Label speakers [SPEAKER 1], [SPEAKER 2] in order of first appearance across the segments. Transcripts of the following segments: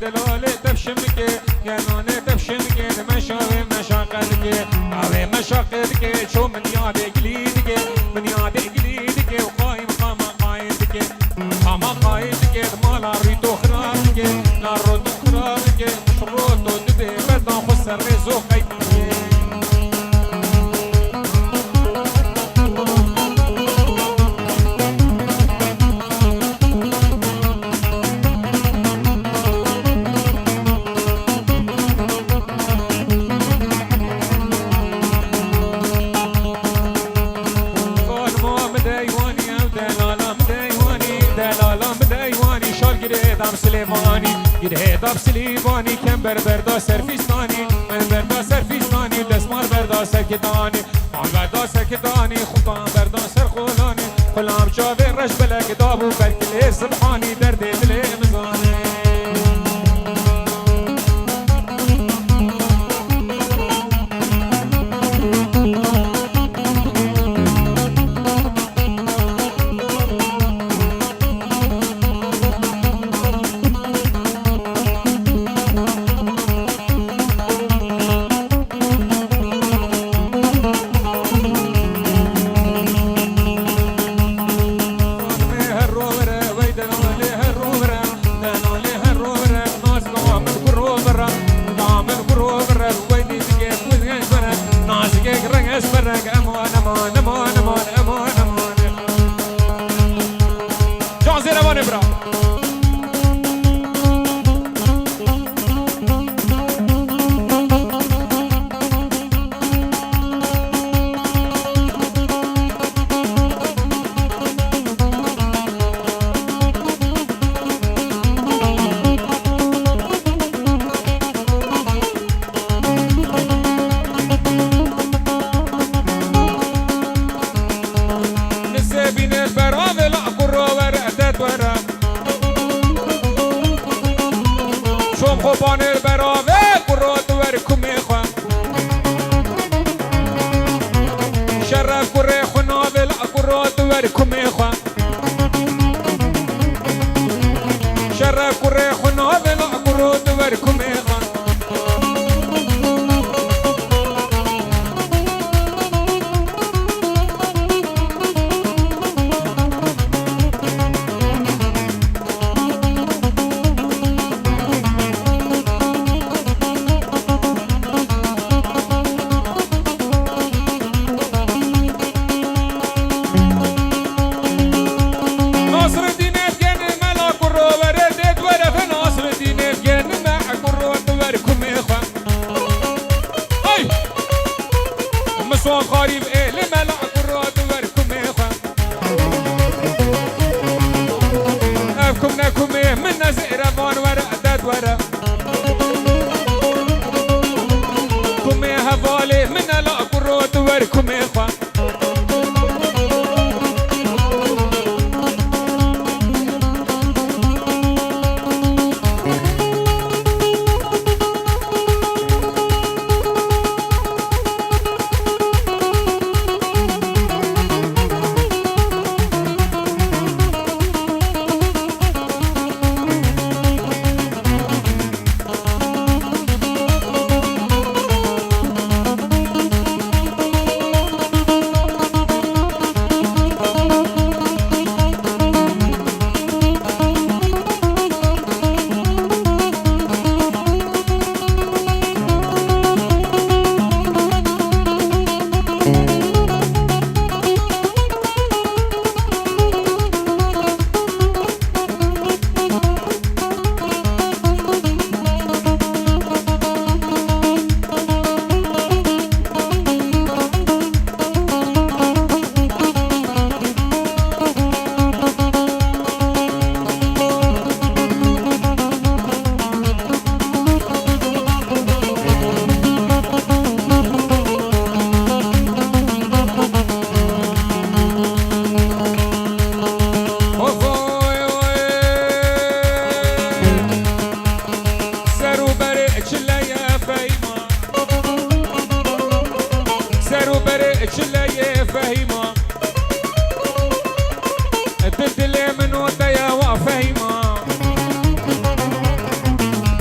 [SPEAKER 1] دلاله تبشمكي جنانه تبشمكي مشاوي مشاقلكي اوي مشاقلكي شو من ياد قليدكي من ياد قليدكي وقايم قاما قايدكي قاما قايدكي مالا ريتو خرابكي لا رودو خرابكي مشروطو دبي بدنا خسر رزو قيدكي داب سلیوانی کم بردا سرفیستانی من بردا سرفیستانی دستمال بردا سرکتانی آن بردا سرکتانی خوبان بردا سرخولانی خلام چاوه رش بلک دابو برکلی سبحانی درد دل مزانی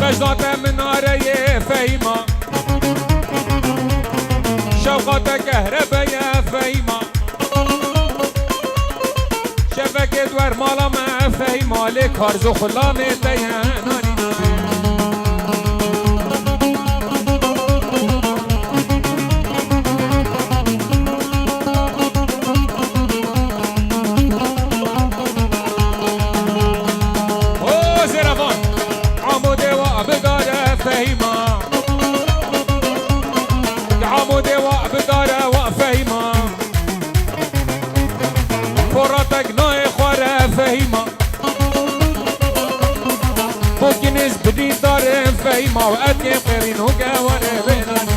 [SPEAKER 1] مجدات منارة فهيمة شوقات كهرباء يا فهيمة شبكة دور مالا ما فهيمة لك هرزو خلامي تيهاناني بدي دار فهيمة وأتي قرين وقواني بيناني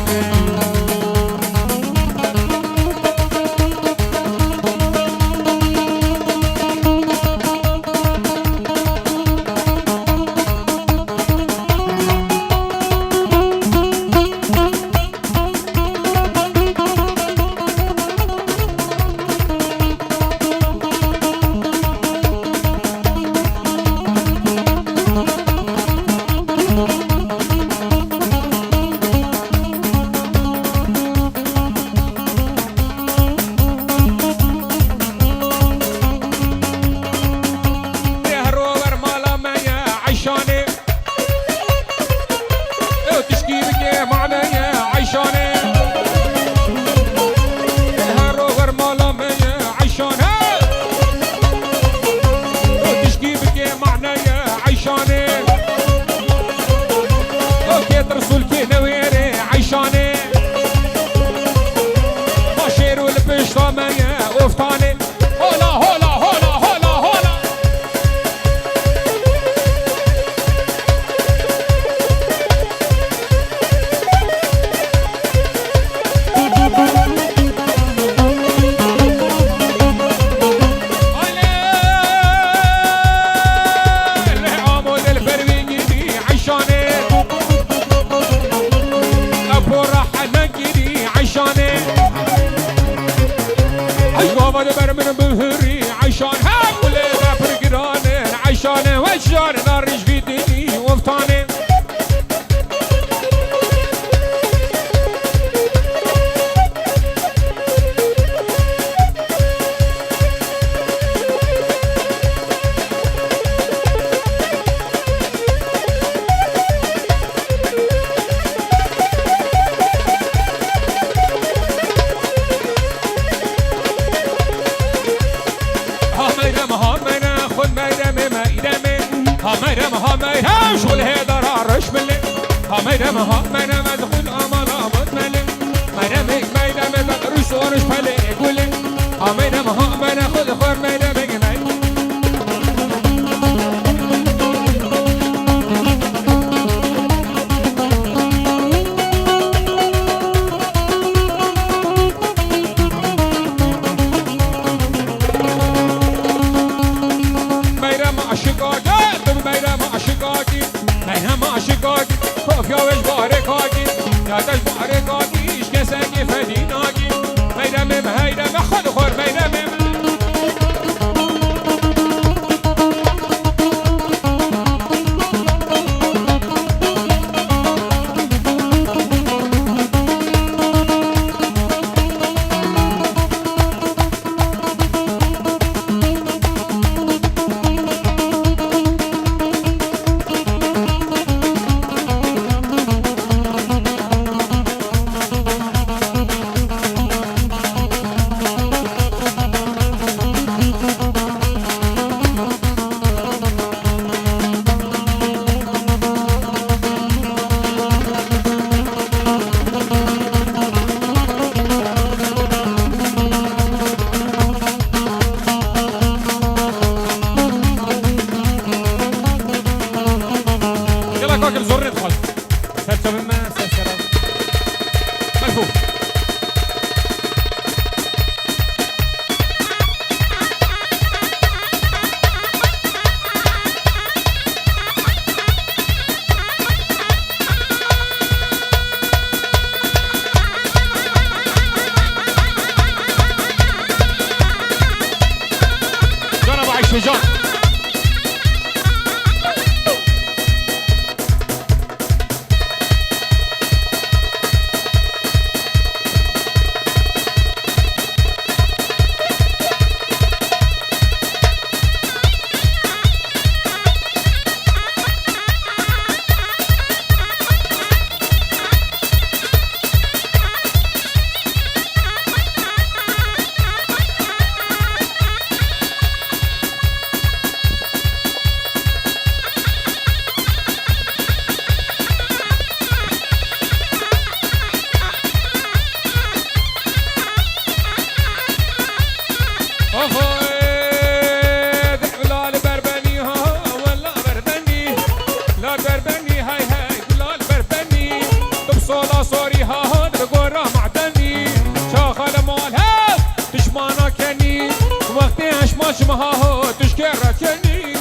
[SPEAKER 1] شمها هو تشكرتني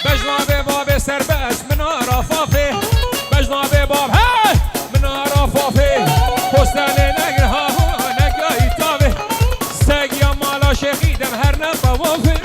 [SPEAKER 1] بجنابي بابي سرباش من رفافي بجنابي باب هاي من رفافي فستاني نقرها هو نقاي طابي ساقيا مالا شيخي دم هرنا طوافي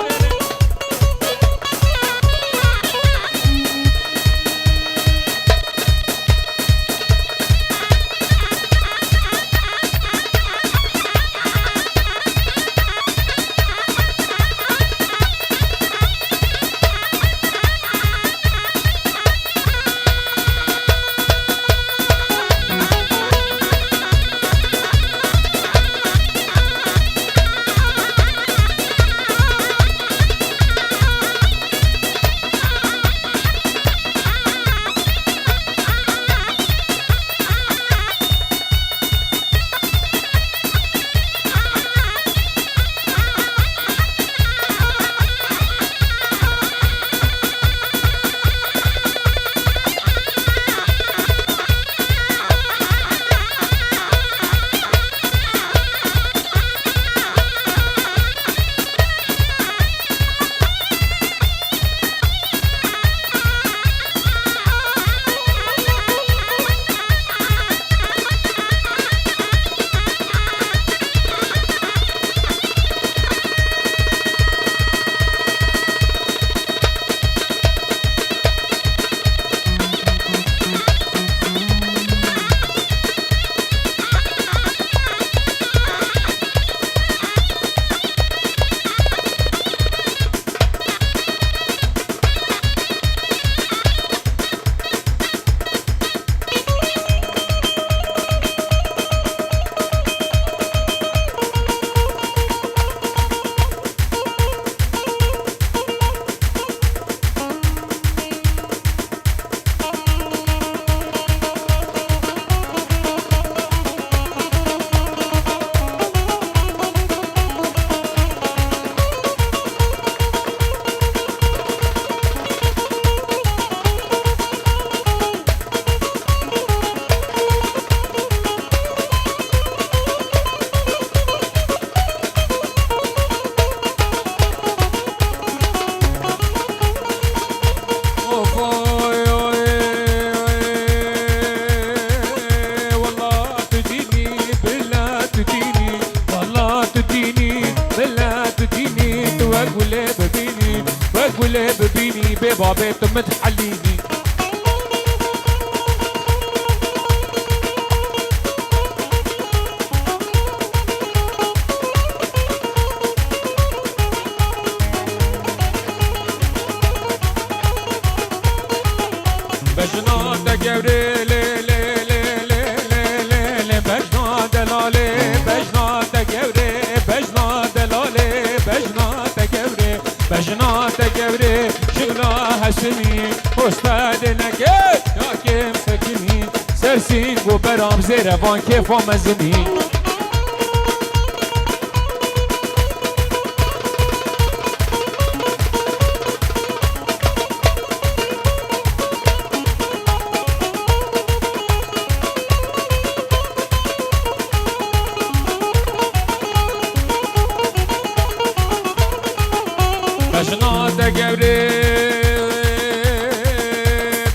[SPEAKER 1] ببيني ببابي متحليني بجنات قوري لي لي لي لي لي لي لي بجنات لالي بجنات قوري بجنات لالي بجنات قوري بجنات قوري شغلها حسني استاد نكت يا كيم سكني سرسين وبرام زيرفان كيف مزني بجنات قوري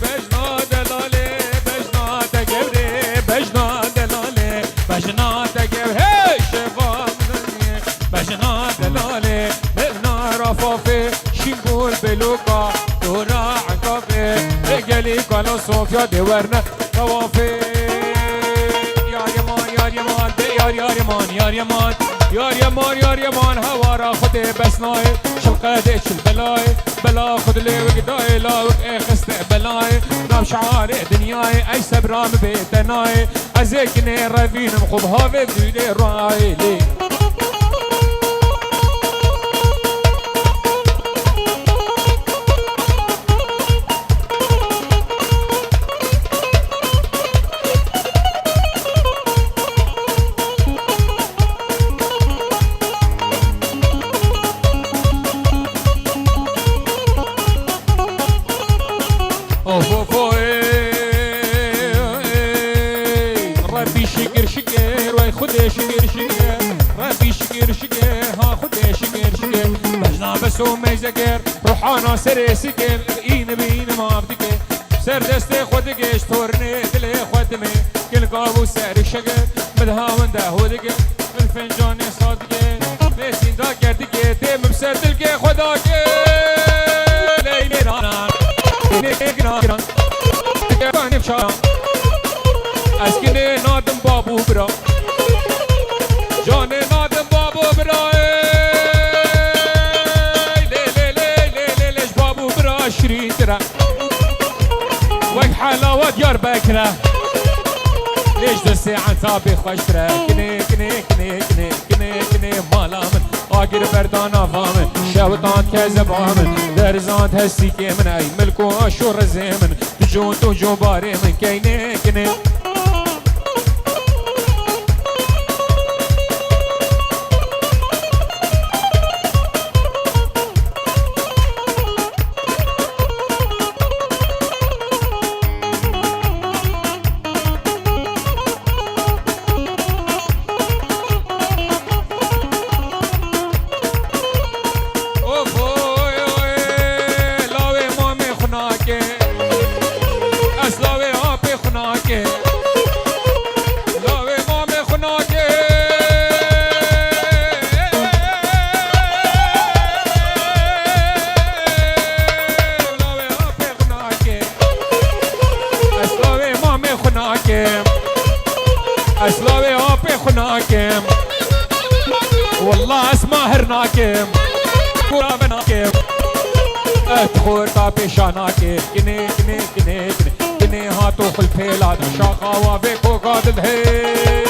[SPEAKER 1] بجنات لالي بجنات قوري بجنات لالي بجنات قوري شفا مني بجنات لالي منا رفافي شنقول بلوكا دورا عكافي رجالي قالوا صوفيا دورنا طوافي يا يمان يا يمان يا يمان يا يمان يا يمان يا يمان هوارا خدي بس ناي شلقادي البلاي بلا خد لي وقداي لا وقع خست بلاي نام شعار دنياي اي سبرام بيتناي ازيكني رافين مخبها في بدودي رايلي نابس و میزگر روحانا سر سکر این بین ما بدکه سر دست خود گش تورنه دل خود می کل قابو سر شگر مدهاون ده هودگه من فنجان صادگه بسین دا کردگه تیم بسر دل که خدا که لیلی رانان نگران نگران شان از کنه نادم بابو برا جان نادم بابو برا لیش بابو برا شرین ترا وک حلاوه دیار بکره ليش دسي عن صابي خوش ترى كني كني كني كني كني كني مالا من آگر بردانا فامن شوطان كذبامن درزان هسي كمن اي ملكو اشور زمن تجون تجو باري من كيني كني اسلاوي هابي خناكم والله اسمع هرناكم كورا بناكم ادخل طابي شاناكم كني كني كني كني كني هاتو خلفيلاد شاقا وابيكو قادد هي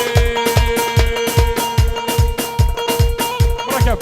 [SPEAKER 1] مركب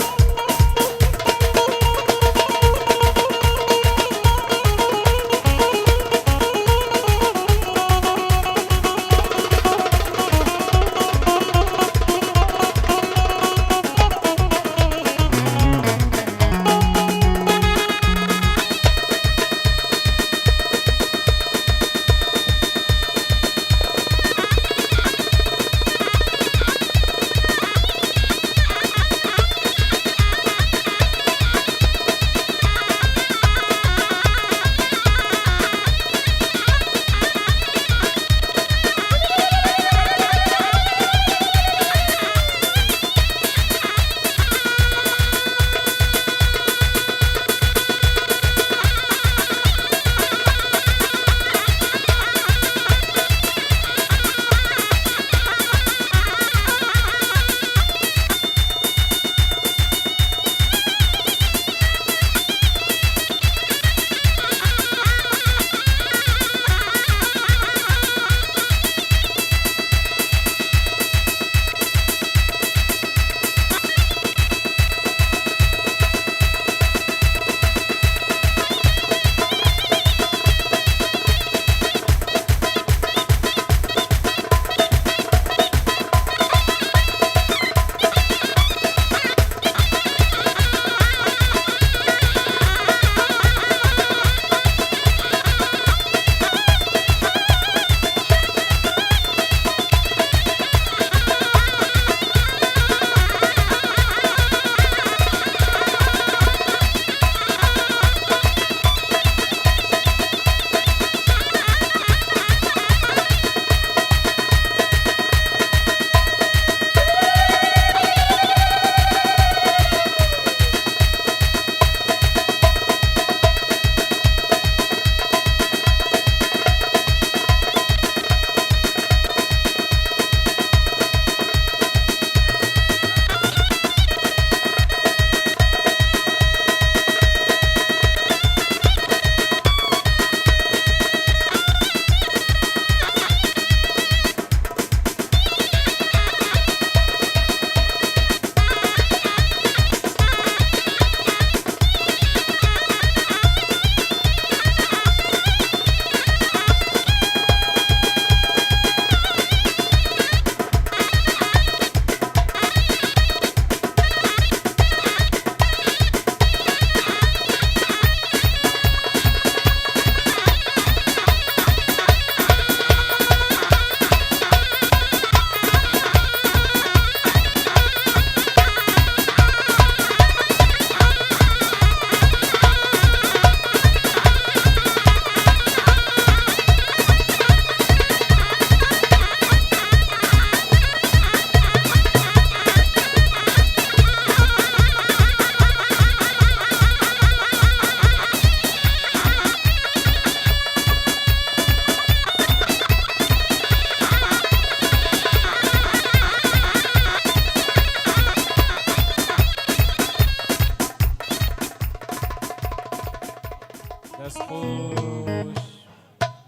[SPEAKER 1] دست خوش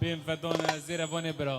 [SPEAKER 1] بیم فدان زیر وان برا